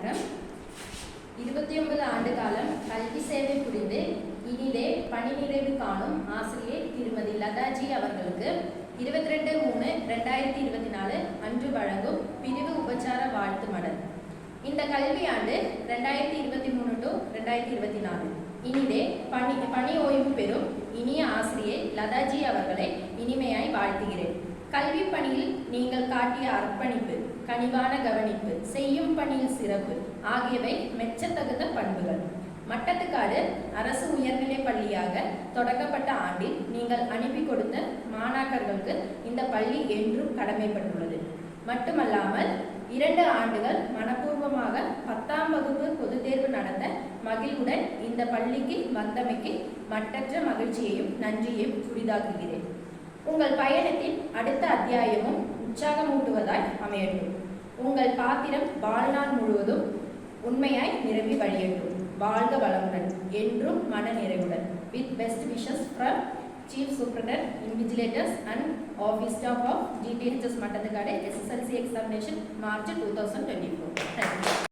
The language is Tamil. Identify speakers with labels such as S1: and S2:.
S1: வணக்கம். 29 ஆண்டு காலம் கல்வி சேவை புரிந்து இனிதே பணி நிறைவு காணும் ஆசிரியை திருமதி லதாஜி அவர்களுக்கு 22/3/2024 அன்று வழங்கும் பிரிவு உபச்சார வாழ்த்து மடல். இந்த கல்வியாண்டு 2023 to 2024 இனிதே பணி ஓய்வு பெறும் இனிய ஆசிரியை லதாஜி அவர்களை இனிமையாய் வாழ்த்துகிறேன். கல்வி பணியில் நீங்கள் காட்டிய அர்ப்பணிப்பு, கனிவான கவனிப்பு, செய்யும் பணியில் சிறப்பு ஆகியவை மெச்சத்தகுந்த பண்புகள். மட்டத்துக்காடு அரசு உயர்நிலைப் பள்ளியாக தொடங்கப்பட்ட ஆண்டில் நீங்கள் அனுப்பி கொடுத்த மாணாக்கர்களுக்கு இந்த பள்ளி என்றும் கடமைப்பட்டுள்ளது. மட்டுமல்லாமல் 2 ஆண்டுகள் மனப்பூர்வமாக 10ஆம் வகுப்பு பொதுத் தேர்வு நடத்த மகிழ்வுடன் இந்த பள்ளிக்கு வந்தமைக்கு மட்டற்ற மகிழ்ச்சியையும் நன்றியையும் உரிதாக்குகிறேன். உங்கள் பயணத்தின் அடுத்த அத்தியாயமும் உற்சாகமூட்டுவதாய் அமையட்டும். உங்கள் பாத்திரம் வாழ்நாள் முழுவதும் உண்மையாய் நிரம்பி வழியட்டும். வாழ்க வளமுடன், என்றும் மன நிறைவுடன். With best wishes from Chief Superintendent, Invigilators and Office Staff of GTHS Mattathukadu SSLC Examination March 2024. Thank you.